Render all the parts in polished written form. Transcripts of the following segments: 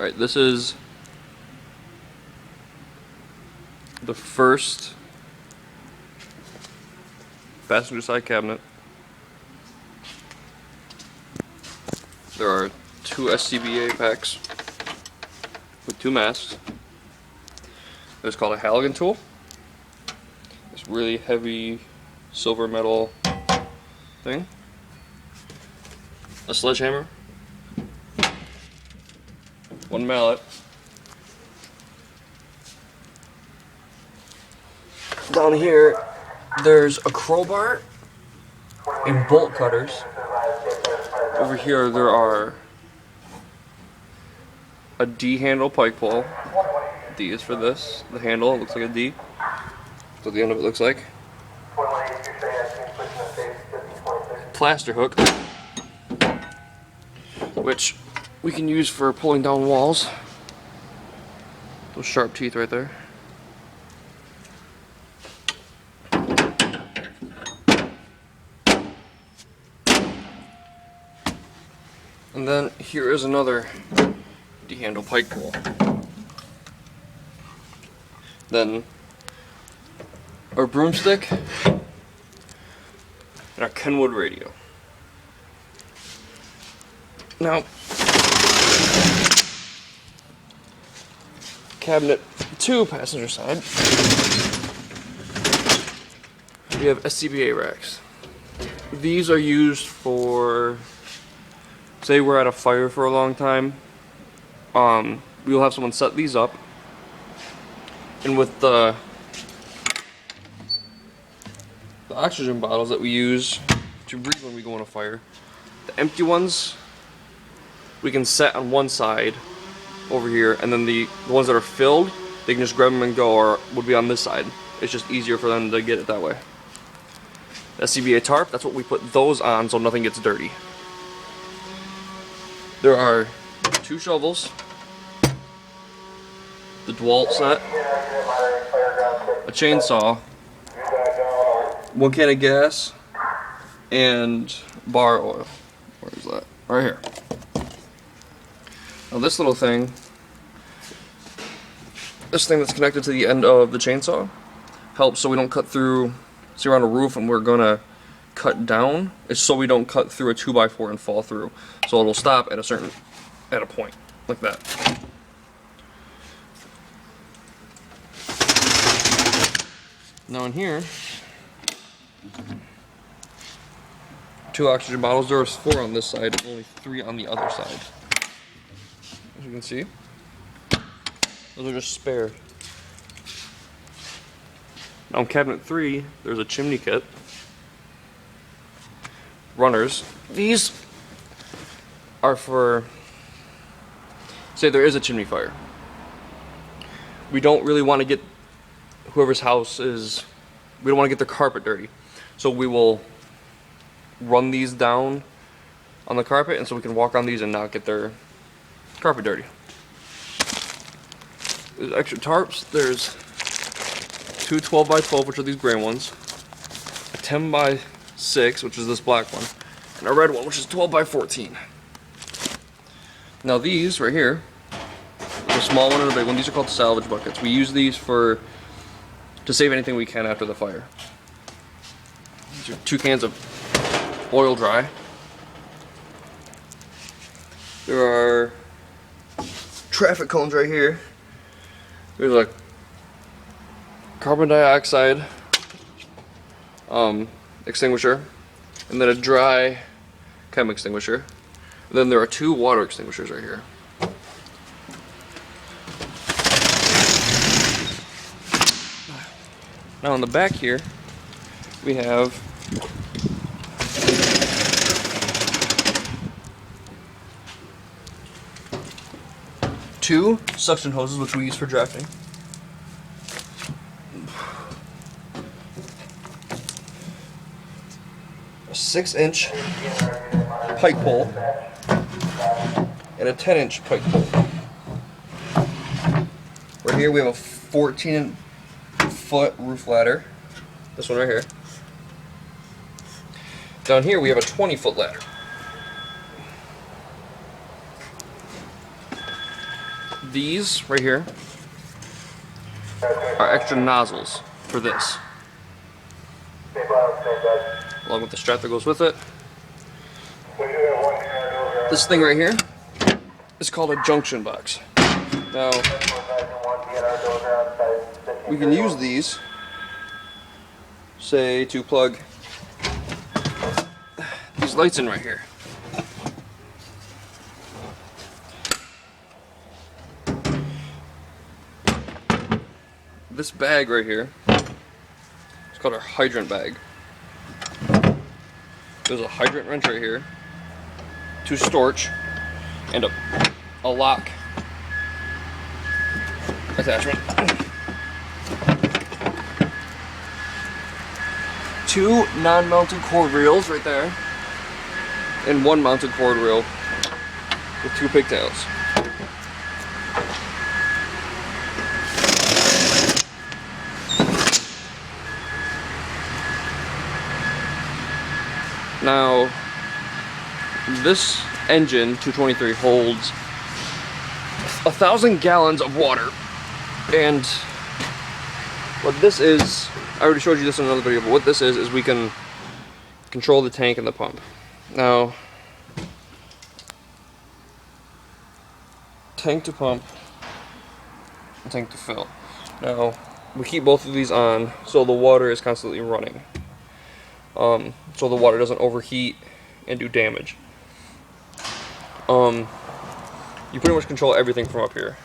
Alright, this is the first passenger side cabinet. There are 2 SCBA packs with 2 masks. It's called a Halligan tool. This really heavy silver metal thing. A sledgehammer. 1 mallet. Down here, there's a crowbar and bolt cutters. Over here, there are a D handle pike pole. D is for this. The handle looks like a D. That's what the end of it looks like. Plaster hook, which we can use for pulling down walls. Those sharp teeth right there. And then here is another D-handle pike pole. Then our broomstick and our Kenwood radio. Now, cabinet 2, passenger side, we have SCBA racks. These are used for, say we're at a fire for a long time, we will have someone set these up, and with the oxygen bottles that we use to breathe when we go on a fire, the empty ones we can set on one side over here, and then the ones that are filled, they can just grab them and go, or would be on this side. It's just easier for them to get it that way. The SCBA tarp, that's what we put those on so nothing gets dirty. There are 2 shovels, the DeWalt set, a chainsaw, 1 can of gas, and bar oil. Where is that? Right here. Now this little thing, this thing that's connected to the end of the chainsaw, helps so we don't cut through, see we're on a roof and we're gonna cut down, it's so we don't cut through a 2x4 and fall through. So it'll stop at a point, like that. Now in here, 2 oxygen bottles. There's 4 on this side and only 3 on the other side. As you can see, those are just spare. Now in cabinet 3, there's a chimney kit. Runners. These are for, say there is a chimney fire. We don't really want to get whoever's house is, we don't want to get their carpet dirty. So we will run these down on the carpet, and so we can walk on these and not get their carpet dirty. There's extra tarps. There's 2 12x12, which are these gray ones, a 10x6, which is this black one, and a red one, which is 12x14. Now these right here, the small one and the big one, these are called salvage buckets. We use these to save anything we can after the fire. These are 2 cans of oil dry. There are traffic cones right here. There's a carbon dioxide extinguisher, and then a dry chem extinguisher. And then there are 2 water extinguishers right here. Now on the back here, we have two suction hoses, which we use for drafting. A 6-inch pike pole and a 10-inch pike pole. Right here we have a 14-foot roof ladder. This one right here. Down here we have a 20-foot ladder. These right here are extra nozzles for this, along with the strap that goes with it. This thing right here is called a junction box. Now, we can use these, say, to plug these lights in right here. This bag right here, it's called our hydrant bag. There's a hydrant wrench right here, 2 storch, and a lock attachment. 2 non-mounted cord reels right there, and 1 mounted cord reel with 2 pigtails. Now, this engine, 223, holds 1,000 gallons of water, and what this is, I already showed you this in another video, but what this is we can control the tank and the pump. Now, tank to pump, tank to fill. Now, we keep both of these on so the water is constantly running. So the water doesn't overheat and do damage. You pretty much control everything from up here.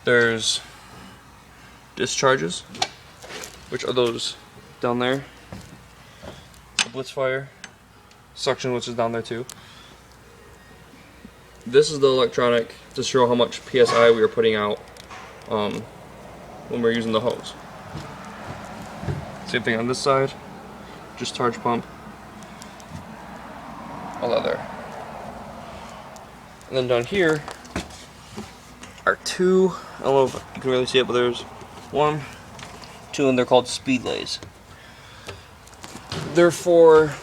There's discharges, which are those down there. The blitz fire, suction, which is down there too. This is the electronic to show how much PSI we are putting out when we're using the hose. Same thing on this side. Discharge pump, all that there. And then down here are 2, I don't know if you can really see it, but there's 1, 2, and they're called speedlays. They're for,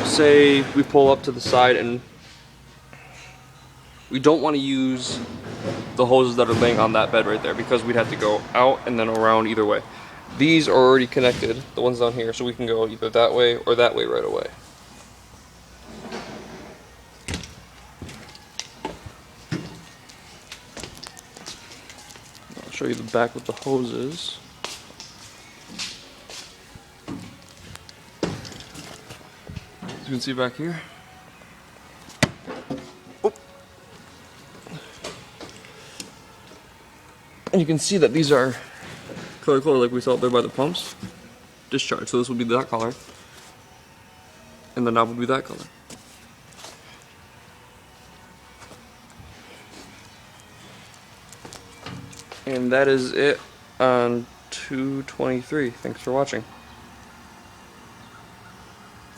say we pull up to the side and we don't want to use the hoses that are laying on that bed right there because we'd have to go out and then around either way. These are already connected, the ones down here, so we can go either that way or that way right away. I'll show you the back with the hoses. As you can see back here. Oop. And you can see that these are color like we saw up there by the pumps. Discharge, so this would be that color. And the knob would be that color. And that is it on 223. Thanks for watching.